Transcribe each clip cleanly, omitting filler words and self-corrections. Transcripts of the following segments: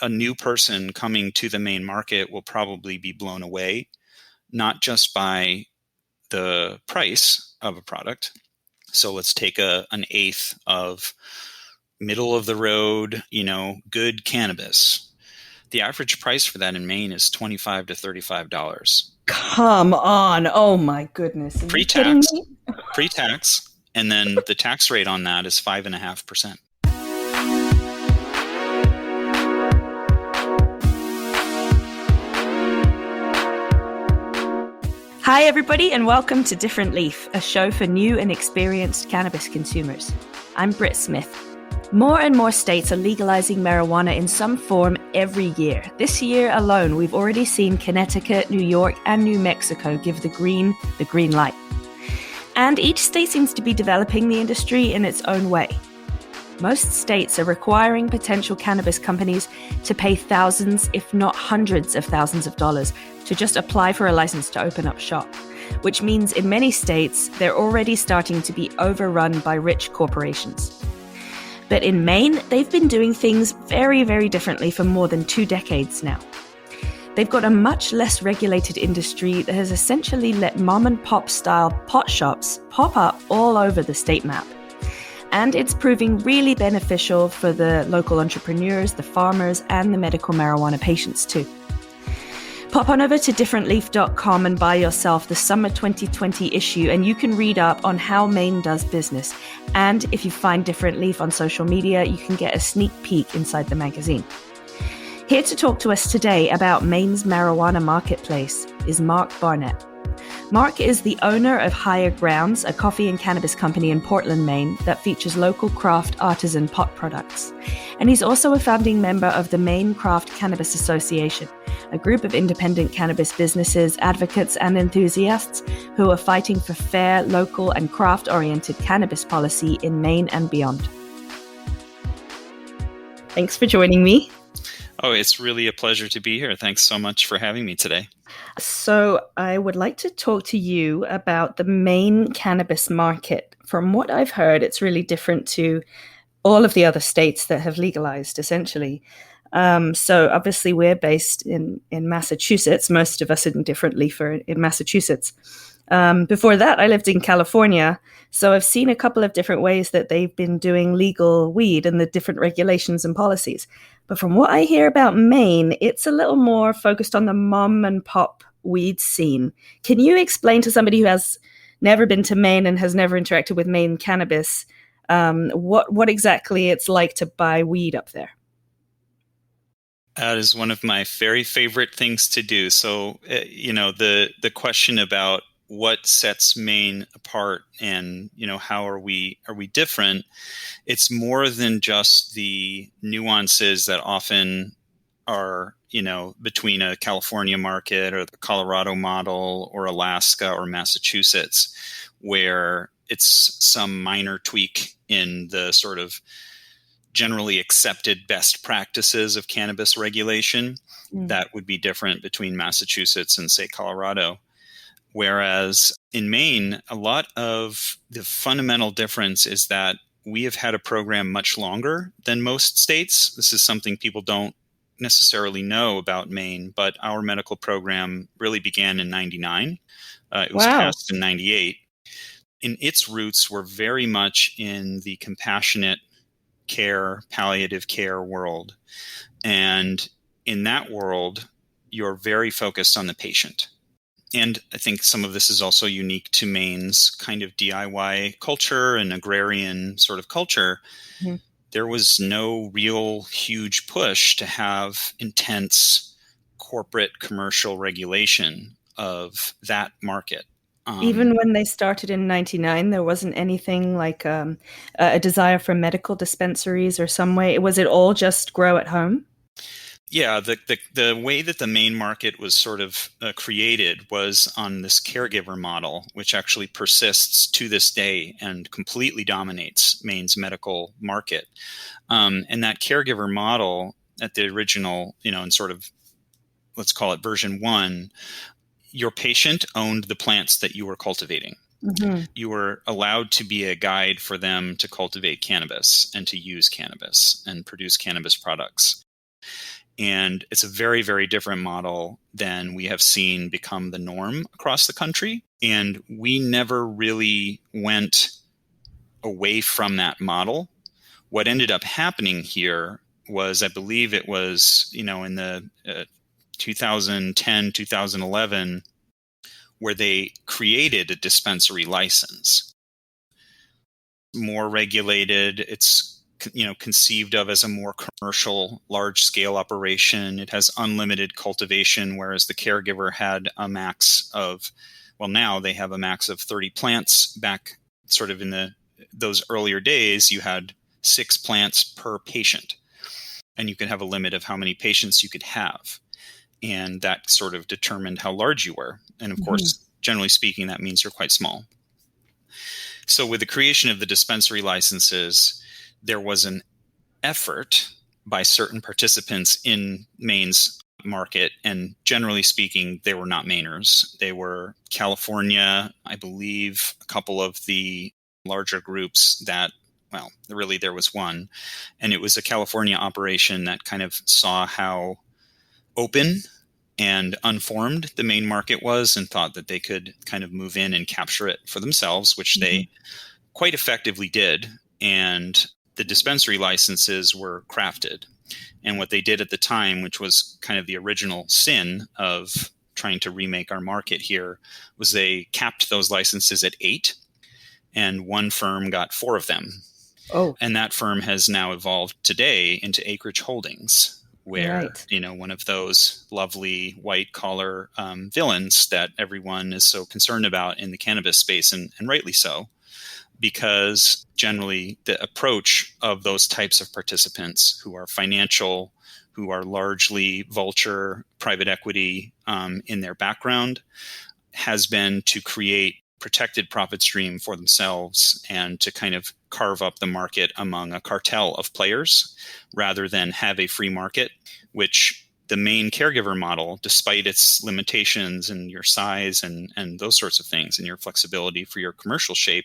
a new person coming to the Maine market will probably be blown away, not just by the price of a product. So let's take an eighth of middle of the road, good cannabis. The average price for that in Maine is $25 to $35. Come on. Oh my goodness. Are you kidding Pre-tax, me? pre-tax, and then the tax rate on that is 5.5%. Hi, everybody, and welcome to Different Leaf, a show for new and experienced cannabis consumers. I'm Brit Smith. More and more states are legalizing marijuana in some form every year. This year alone, we've already seen Connecticut, New York, and New Mexico give the green light. And each state seems to be developing the industry in its own way. Most states are requiring potential cannabis companies to pay thousands, if not hundreds of thousands of dollars to just apply for a license to open up shop, which means in many states, they're already starting to be overrun by rich corporations. But in Maine, they've been doing things very, very differently for more than 2 decades now. They've got a much less regulated industry that has essentially let mom and pop style pot shops pop up all over the state map. And it's proving really beneficial for the local entrepreneurs, the farmers, and the medical marijuana patients too. Pop on over to differentleaf.com and buy yourself the summer 2020 issue, and you can read up on how Maine does business. And if you find Different Leaf on social media, you can get a sneak peek inside the magazine. Here to talk to us today about Maine's marijuana marketplace is Mark Barnett. Mark is the owner of Higher Grounds, a coffee and cannabis company in Portland, Maine, that features local craft artisan pot products. And he's also a founding member of the Maine Craft Cannabis Association, a group of independent cannabis businesses, advocates, and enthusiasts who are fighting for fair, local, and craft-oriented cannabis policy in Maine and beyond. Thanks for joining me. Oh, it's really a pleasure to be here. Thanks so much for having me today. So I would like to talk to you about the Maine cannabis market. From what I've heard, it's really different to all of the other states that have legalized, essentially. So obviously we're based in Massachusetts. Most of us in Different Leaf are in Massachusetts. Before that, I lived in California. So I've seen a couple of different ways that they've been doing legal weed and the different regulations and policies. But from what I hear about Maine, it's a little more focused on the mom and pop weed scene. Can you explain to somebody who has never been to Maine and has never interacted with Maine cannabis, what exactly it's like to buy weed up there? That is one of my very favorite things to do. So, the question about what sets Maine apart and, how are we different? It's more than just the nuances that often are, between a California market or the Colorado model or Alaska or Massachusetts, where it's some minor tweak in the sort of generally accepted best practices of cannabis regulation. That would be different between Massachusetts and, say, Colorado. Whereas in Maine, a lot of the fundamental difference is that we have had a program much longer than most states. This is something people don't necessarily know about Maine, but our medical program really began in 99. It was passed in 98. And its roots were very much in the compassionate care, palliative care world. And in that world, you're very focused on the patient. And I think some of this is also unique to Maine's kind of DIY culture and agrarian sort of culture. Mm-hmm. There was no real huge push to have intense corporate commercial regulation of that market. Even when they started in 99, there wasn't anything like a desire for medical dispensaries or some way. Was it all just grow at home? Yeah, the way that the Maine market was sort of created was on this caregiver model, which actually persists to this day and completely dominates Maine's medical market. And that caregiver model at the original, in sort of, let's call it version 1, your patient owned the plants that you were cultivating. Mm-hmm. You were allowed to be a guide for them to cultivate cannabis and to use cannabis and produce cannabis products. And it's a very, very different model than we have seen become the norm across the country. And we never really went away from that model. What ended up happening here was, I believe it was, in the 2010, 2011, where they created a dispensary license. More regulated. It's conceived of as a more commercial, large-scale operation. It has unlimited cultivation, whereas the caregiver had a max of, now they have a max of 30 plants. Back sort of in those earlier days, you had 6 plants per patient, and you could have a limit of how many patients you could have. And that sort of determined how large you were. And of course, generally speaking, that means you're quite small. So with the creation of the dispensary licenses, there was an effort by certain participants in Maine's market, and generally speaking, they were not Mainers. They were California, I believe, a couple of the larger groups that, really there was one, and it was a California operation that kind of saw how open and unformed the Maine market was and thought that they could kind of move in and capture it for themselves, which they quite effectively did. And the dispensary licenses were crafted. And what they did at the time, which was kind of the original sin of trying to remake our market here, was they capped those licenses at 8, and one firm got 4 of them. Oh. And that firm has now evolved today into Acreage Holdings, where, one of those lovely white collar villains that everyone is so concerned about in the cannabis space, and rightly so, because generally the approach of those types of participants who are financial, who are largely vulture, private equity in their background, has been to create protected profit stream for themselves and to kind of carve up the market among a cartel of players rather than have a free market, which the Maine caregiver model, despite its limitations and your size and those sorts of things and your flexibility for your commercial shape,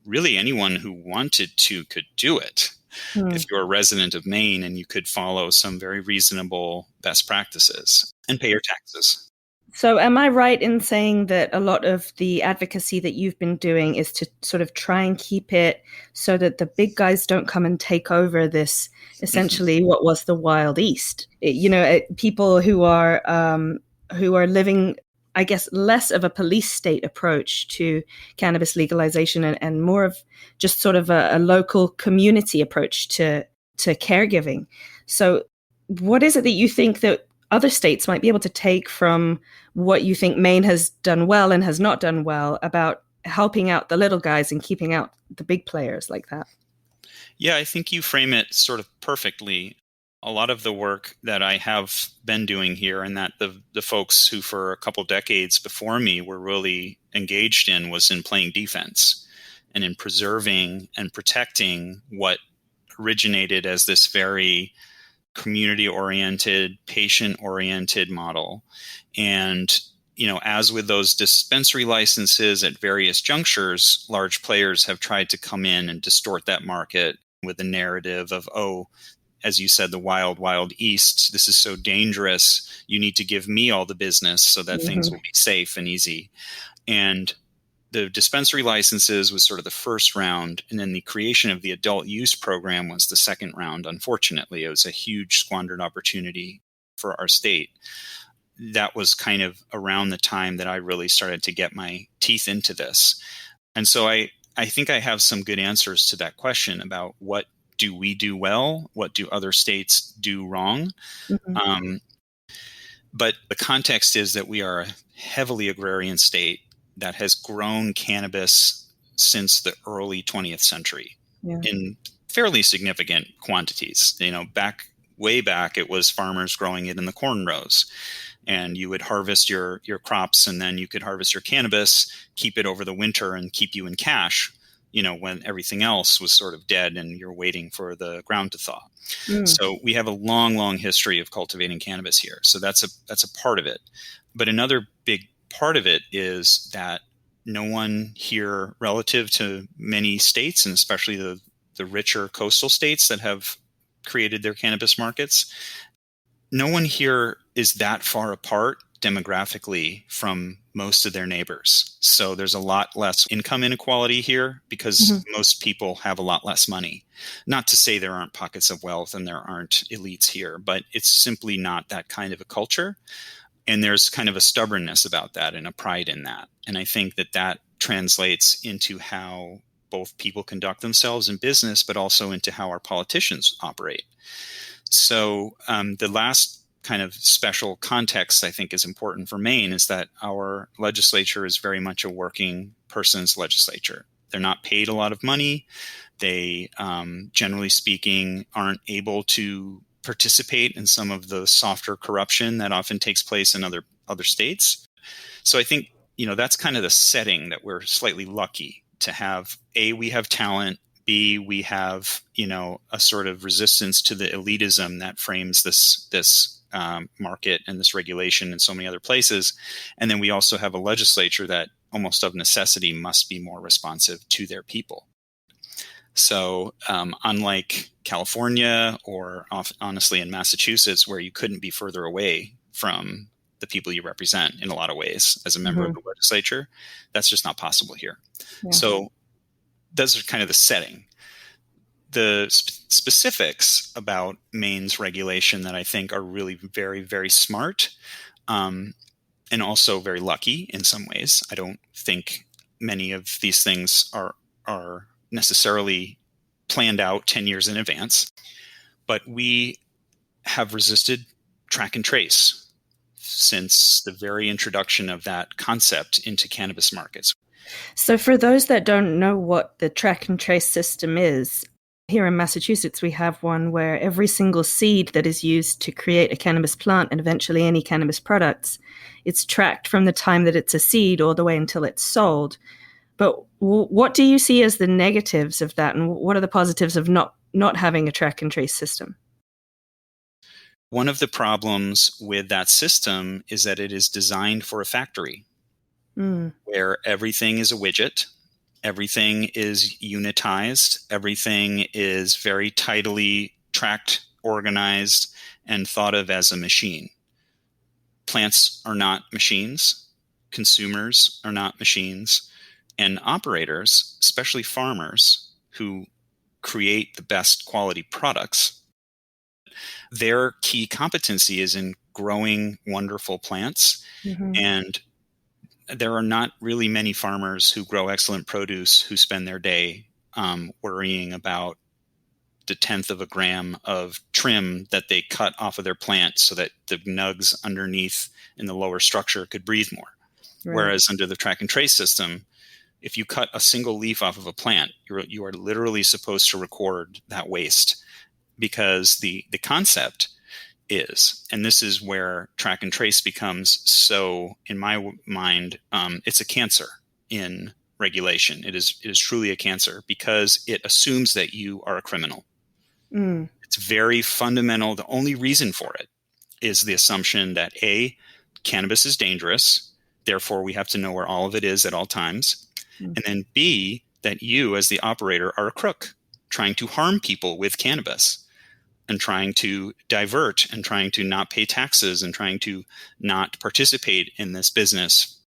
really anyone who wanted to could do it. If you're a resident of Maine and you could follow some very reasonable best practices and pay your taxes. So am I right in saying that a lot of the advocacy that you've been doing is to sort of try and keep it so that the big guys don't come and take over this, essentially what was the Wild East? People who are living, I guess, less of a police state approach to cannabis legalization and more of just sort of a local community approach to caregiving. So what is it that you think that other states might be able to take from what you think Maine has done well and has not done well about helping out the little guys and keeping out the big players like that? Yeah, I think you frame it sort of perfectly. A lot of the work that I have been doing here and that the folks who for a couple decades before me were really engaged in was in playing defense and in preserving and protecting what originated as this very community-oriented, patient-oriented model. And, as with those dispensary licenses at various junctures, large players have tried to come in and distort that market with the narrative of, as you said, the wild, wild East. This is so dangerous. You need to give me all the business so that things will be safe and easy. And the dispensary licenses was sort of the first round, and then the creation of the adult use program was the second round. Unfortunately, it was a huge squandered opportunity for our state. That was kind of around the time that I really started to get my teeth into this. And so I think I have some good answers to that question about what do we do well? What do other states do wrong? But the context is that we are a heavily agrarian state that has grown cannabis since the early 20th century in fairly significant quantities. Way back, it was farmers growing it in the corn rows. And you would harvest your crops, and then you could harvest your cannabis, keep it over the winter, and keep you in cash, when everything else was sort of dead and you're waiting for the ground to thaw. So we have a long, long history of cultivating cannabis here. So that's a part of it. But another big part of it is that no one here, relative to many states, and especially the richer coastal states that have created their cannabis markets. No one here is that far apart demographically from most of their neighbors. So there's a lot less income inequality here because most people have a lot less money. Not to say there aren't pockets of wealth and there aren't elites here, but it's simply not that kind of a culture. And there's kind of a stubbornness about that and a pride in that. And I think that that translates into how both people conduct themselves in business, but also into how our politicians operate. So the last kind of special context I think is important for Maine is that our legislature is very much a working person's legislature. They're not paid a lot of money. They, generally speaking, aren't able to participate in some of the softer corruption that often takes place in other states. So I think, that's kind of the setting that we're slightly lucky to have. A, we have talent. B, we have, a sort of resistance to the elitism that frames this market and this regulation in so many other places. And then we also have a legislature that almost of necessity must be more responsive to their people. So unlike California or honestly in Massachusetts, where you couldn't be further away from the people you represent in a lot of ways as a member of the legislature, that's just not possible here. Yeah. So those are kind of the setting. The specifics about Maine's regulation that I think are really very, very smart and also very lucky in some ways. I don't think many of these things are necessarily planned out 10 years in advance, but we have resisted track and trace since the very introduction of that concept into cannabis markets. So for those that don't know what the track and trace system is, here in Massachusetts, we have one where every single seed that is used to create a cannabis plant and eventually any cannabis products, it's tracked from the time that it's a seed all the way until it's sold. But what do you see as the negatives of that, and what are the positives of not having a track and trace system? One of the problems with that system is that it is designed for a factory where everything is a widget, everything is unitized, everything is very tidily tracked, organized, and thought of as a machine. Plants are not machines. Consumers are not machines. And operators, especially farmers who create the best quality products, their key competency is in growing wonderful plants. And there are not really many farmers who grow excellent produce who spend their day worrying about the 1/10 of a gram of trim that they cut off of their plant so that the nugs underneath in the lower structure could breathe more. Right. Whereas under the track and trace system, if you cut a single leaf off of a plant, you are literally supposed to record that waste, because the concept is, and this is where track and trace becomes so, in my mind, it's a cancer in regulation. It is truly a cancer because it assumes that you are a criminal. It's very fundamental. The only reason for it is the assumption that A, cannabis is dangerous, therefore we have to know where all of it is at all times. And then B, that you as the operator are a crook trying to harm people with cannabis and trying to divert and trying to not pay taxes and trying to not participate in this business.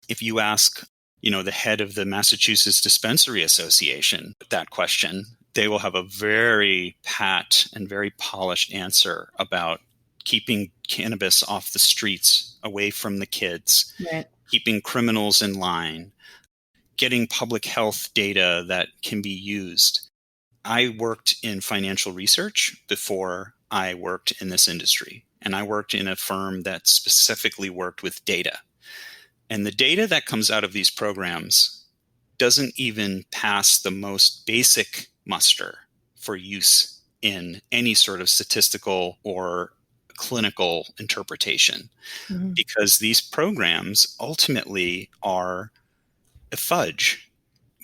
If you ask, the head of the Massachusetts Dispensary Association that question, they will have a very pat and very polished answer about keeping cannabis off the streets, away from the kids, right. Keeping criminals in line, getting public health data that can be used. I worked in financial research before I worked in this industry, and I worked in a firm that specifically worked with data. And the data that comes out of these programs doesn't even pass the most basic muster for use in any sort of statistical or clinical interpretation, because these programs ultimately are a fudge.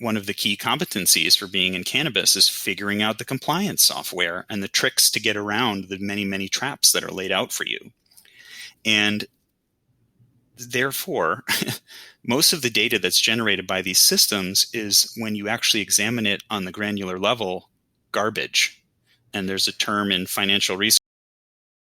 One of the key competencies for being in cannabis is figuring out the compliance software and the tricks to get around the many, many traps that are laid out for you. And therefore, most of the data that's generated by these systems is, when you actually examine it on the granular level, garbage. and there's a term in financial research